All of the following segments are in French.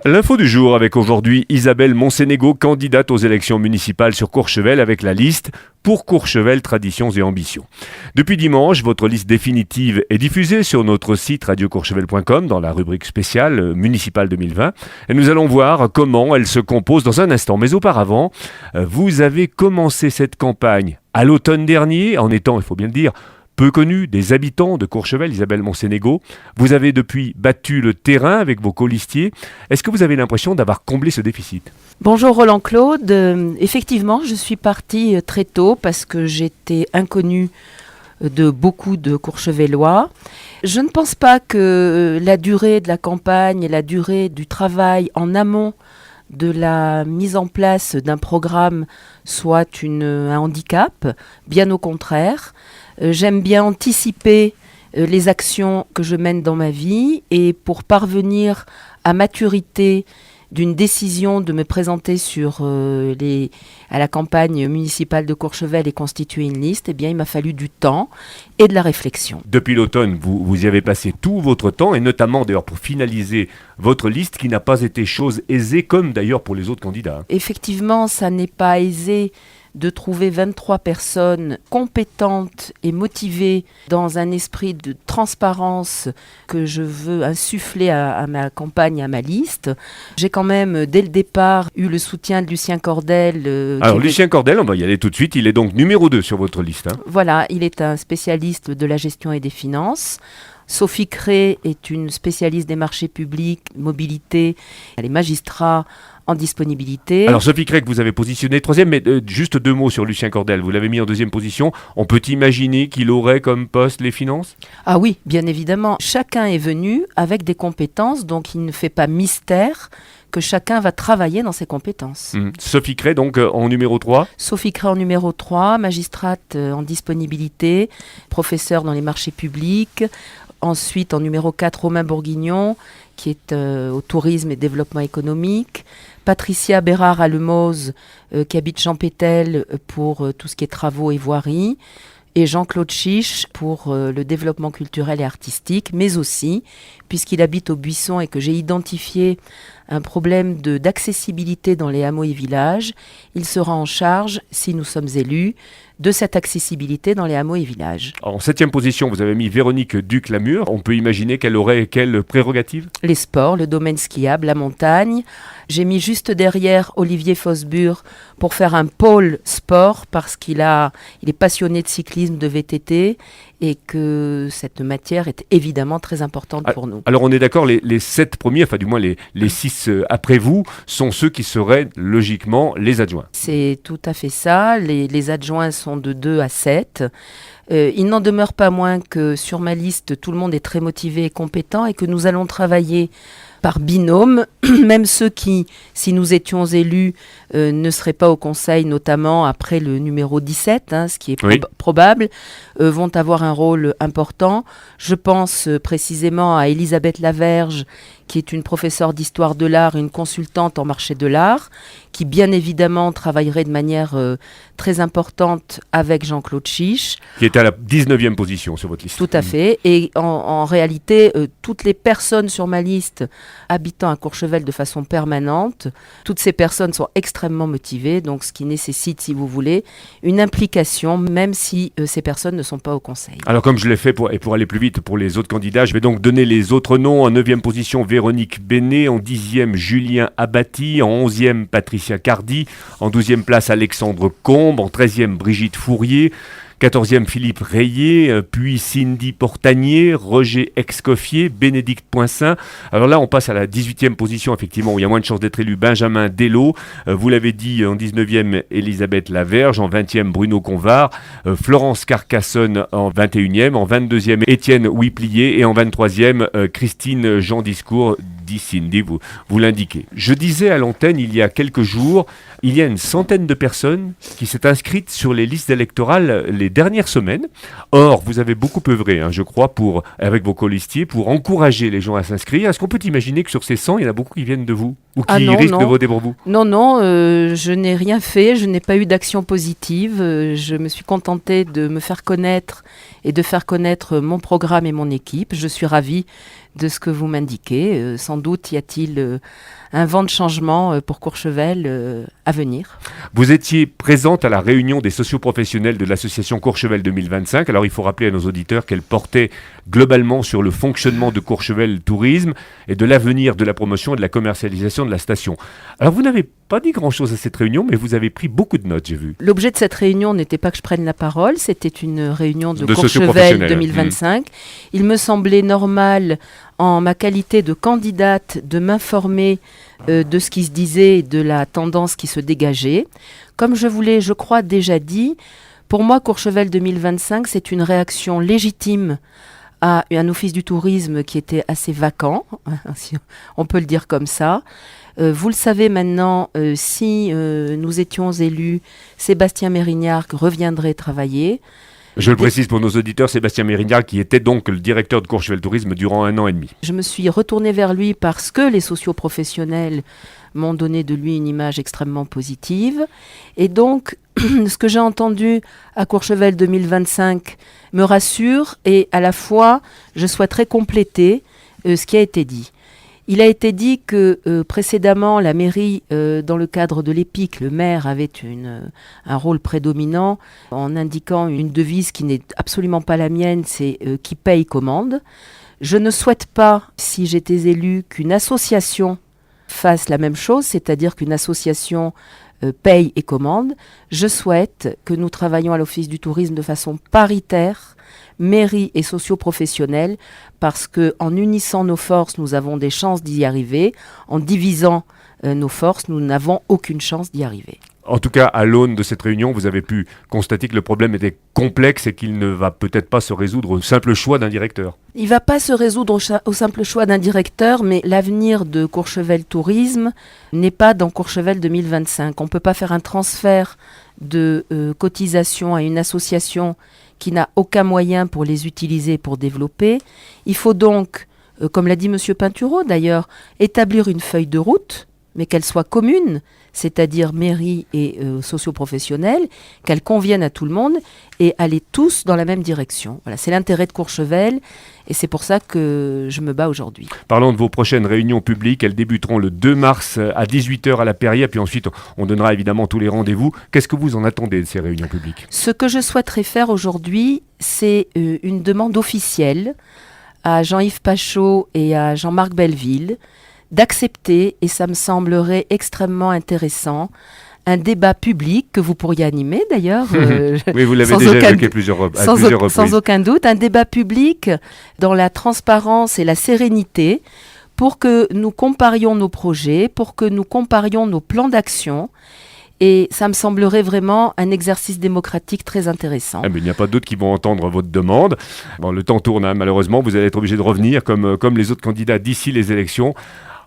L'info du jour avec aujourd'hui Isabelle Monsénégo, candidate aux élections municipales sur Courchevel avec la liste Pour Courchevel, Traditions et Ambitions. Depuis dimanche, votre liste définitive est diffusée sur notre site radiocourchevel.com dans la rubrique spéciale municipale 2020. Et nous allons voir comment elle se compose dans un instant. Mais auparavant, vous avez commencé cette campagne à l'automne dernier en étant, il faut bien le dire, peu connu des habitants de Courchevel, Isabelle Monsénégo. Vous avez depuis battu le terrain avec vos colistiers. Est-ce que vous avez l'impression d'avoir comblé ce déficit ? Bonjour Roland-Claude. Effectivement, je suis partie très tôt parce que j'étais inconnue de beaucoup de Courchevellois. Je ne pense pas que la durée de la campagne et la durée du travail en amont de la mise en place d'un programme soit un handicap, bien au contraire. J'aime bien anticiper les actions que je mène dans ma vie et pour parvenir à maturité d'une décision de me présenter à la campagne municipale de Courchevel et constituer une liste, eh bien, il m'a fallu du temps et de la réflexion. Depuis l'automne, vous y avez passé tout votre temps et notamment d'ailleurs pour finaliser votre liste qui n'a pas été chose aisée comme d'ailleurs pour les autres candidats. Effectivement, ça n'est pas aisé de trouver 23 personnes compétentes et motivées dans un esprit de transparence que je veux insuffler à ma campagne, à ma liste. J'ai quand même, dès le départ, eu le soutien de Lucien Cordel. Alors Lucien Cordel, on va y aller tout de suite, il est donc numéro 2 sur votre liste. Voilà, il est un spécialiste de la gestion et des finances. Sophie Cré est une spécialiste des marchés publics, mobilité, elle est magistrat en disponibilité. Alors Sophie Cré que vous avez positionné troisième, mais juste 2 mots sur Lucien Cordel, vous l'avez mis en deuxième position. On peut imaginer qu'il aurait comme poste les finances ? Ah oui, bien évidemment. Chacun est venu avec des compétences, donc il ne fait pas mystère que chacun va travailler dans ses compétences. Sophie Cré donc en numéro 3. Sophie Cré en numéro 3, magistrate en disponibilité, professeure dans les marchés publics. Ensuite, en numéro 4, Romain Bourguignon, qui est au tourisme et développement économique. Patricia Bérard à Lemose, qui habite Champétel pour tout ce qui est travaux et voiries. Et Jean-Claude Chiche pour le développement culturel et artistique, mais aussi, puisqu'il habite au Buisson et que j'ai identifié un problème d'accessibilité dans les hameaux et villages, il sera en charge, si nous sommes élus, de cette accessibilité dans les hameaux et villages. En 7e position, vous avez mis Véronique Duc-Lamure. On peut imaginer qu'elle aurait quelle prérogative ? Les sports, le domaine skiable, la montagne. J'ai mis juste derrière Olivier Fosbur pour faire un pôle sport parce qu'il est passionné de cyclisme, de VTT et que cette matière est évidemment très importante pour nous. Alors on est d'accord, les 7 premiers, enfin du moins les 6 après vous, sont ceux qui seraient logiquement les adjoints. C'est tout à fait ça. Les adjoints sont de 2 à 7. Il n'en demeure pas moins que sur ma liste, tout le monde est très motivé et compétent et que nous allons travailler par binôme, même ceux qui, si nous étions élus, ne seraient pas au conseil, notamment après le numéro 17, ce qui est probable, vont avoir un rôle important. Je pense précisément à Elisabeth Laverge, qui est une professeure d'histoire de l'art et une consultante en marché de l'art, qui bien évidemment travaillerait de manière très importante avec Jean-Claude Chiche. Qui est à la 19e position sur votre liste. Tout à fait. Et en réalité, toutes les personnes sur ma liste habitant à Courchevel de façon permanente, toutes ces personnes sont extrêmement motivées, donc ce qui nécessite, si vous voulez, une implication, même si ces personnes ne sont pas au conseil. Alors comme je l'ai fait pour aller plus vite pour les autres candidats, je vais donc donner les autres noms. En 9e position, Véronique Bénet. En 10e, Julien Abati. En 11e, Patricia Cardi. En 12e place, Alexandre Combe. En 13e, Brigitte Fourier. 14e, Philippe Rayet, puis Cindy Portanier, Roger Excoffier, Bénédicte Poinsin. Alors là, on passe à la 18e position, effectivement, où il y a moins de chances d'être élu, Benjamin Delot. Vous l'avez dit, en 19e, Elisabeth Laverge. En 20e, Bruno Convar. Florence Carcassonne en 21e. En 22e, Étienne Ouiplier. Et en 23e, Christine Jean Discours, dit Cindy, vous l'indiquez. Je disais à l'antenne, il y a quelques jours, il y a une centaine de personnes qui s'est inscrites sur les listes électorales les dernières semaines. Or, vous avez beaucoup œuvré, je crois, avec vos colistiers, pour encourager les gens à s'inscrire. Est-ce qu'on peut imaginer que sur ces 100, il y en a beaucoup qui viennent de vous ? ou qui risque de voter pour vous? Non, je n'ai rien fait, je n'ai pas eu d'action positive. Je me suis contentée de me faire connaître et de faire connaître mon programme et mon équipe. Je suis ravie de ce que vous m'indiquez. Sans doute y a-t-il un vent de changement pour Courchevel à venir. Vous étiez présente à la réunion des socioprofessionnels de l'association Courchevel 2025. Alors il faut rappeler à nos auditeurs qu'elle portait globalement sur le fonctionnement de Courchevel Tourisme et de l'avenir de la promotion et de la commercialisation de la station. Alors vous n'avez pas dit grand-chose à cette réunion, mais vous avez pris beaucoup de notes, j'ai vu. L'objet de cette réunion n'était pas que je prenne la parole, c'était une réunion de Courchevel 2025. Il me semblait normal, en ma qualité de candidate, de m'informer de ce qui se disait et de la tendance qui se dégageait. Comme je vous l'ai, je crois, déjà dit, pour moi, Courchevel 2025, c'est une réaction légitime à un office du tourisme qui était assez vacant, si on peut le dire comme ça. Vous le savez maintenant, si nous étions élus, Sébastien Mérignard reviendrait travailler. Je le précise pour nos auditeurs, Sébastien Mérignard qui était donc le directeur de Courchevel Tourisme durant 1 an et demi. Je me suis retournée vers lui parce que les socioprofessionnels m'ont donné de lui une image extrêmement positive. Et donc, ce que j'ai entendu à Courchevel 2025 me rassure et à la fois, je souhaiterais compléter ce qui a été dit. Il a été dit que précédemment, la mairie, dans le cadre de l'EPIC, le maire avait un rôle prédominant en indiquant une devise qui n'est absolument pas la mienne, c'est qui paye commande. Je ne souhaite pas, si j'étais élue, qu'une association fasse la même chose, c'est-à-dire qu'une association paye et commande. Je souhaite que nous travaillions à l'Office du tourisme de façon paritaire, mairie et socio-professionnelle, parce qu'en unissant nos forces, nous avons des chances d'y arriver. En divisant nos forces, nous n'avons aucune chance d'y arriver. En tout cas, à l'aune de cette réunion, vous avez pu constater que le problème était complexe et qu'il ne va peut-être pas se résoudre au simple choix d'un directeur. Il ne va pas se résoudre au simple choix d'un directeur, mais l'avenir de Courchevel Tourisme n'est pas dans Courchevel 2025. On ne peut pas faire un transfert de cotisation à une association qui n'a aucun moyen pour les utiliser, pour développer. Il faut donc, comme l'a dit M. Pinturault d'ailleurs, établir une feuille de route, mais qu'elle soit commune, c'est-à-dire mairie et socio-professionnelle, qu'elle convienne à tout le monde et aller tous dans la même direction. Voilà, c'est l'intérêt de Courchevel et c'est pour ça que je me bats aujourd'hui. Parlons de vos prochaines réunions publiques. Elles débuteront le 2 mars à 18h à la Perrier, puis ensuite on donnera évidemment tous les rendez-vous. Qu'est-ce que vous en attendez de ces réunions publiques? Ce que je souhaiterais faire aujourd'hui, c'est une demande officielle à Jean-Yves Pachot et à Jean-Marc Belleville d'accepter, et ça me semblerait extrêmement intéressant, un débat public que vous pourriez animer d'ailleurs. Oui, vous l'avez déjà évoqué plusieurs reprises. Sans aucun doute, un débat public dans la transparence et la sérénité pour que nous comparions nos projets, pour que nous comparions nos plans d'action. Et ça me semblerait vraiment un exercice démocratique très intéressant. Mais il n'y a pas d'autres qui vont entendre votre demande. Bon, le temps tourne, hein, malheureusement. Vous allez être obligé de revenir comme les autres candidats d'ici les élections.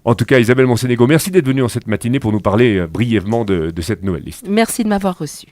En tout cas, Isabelle Monsénégo, merci d'être venue en cette matinée pour nous parler brièvement de cette nouvelle liste. Merci de m'avoir reçu.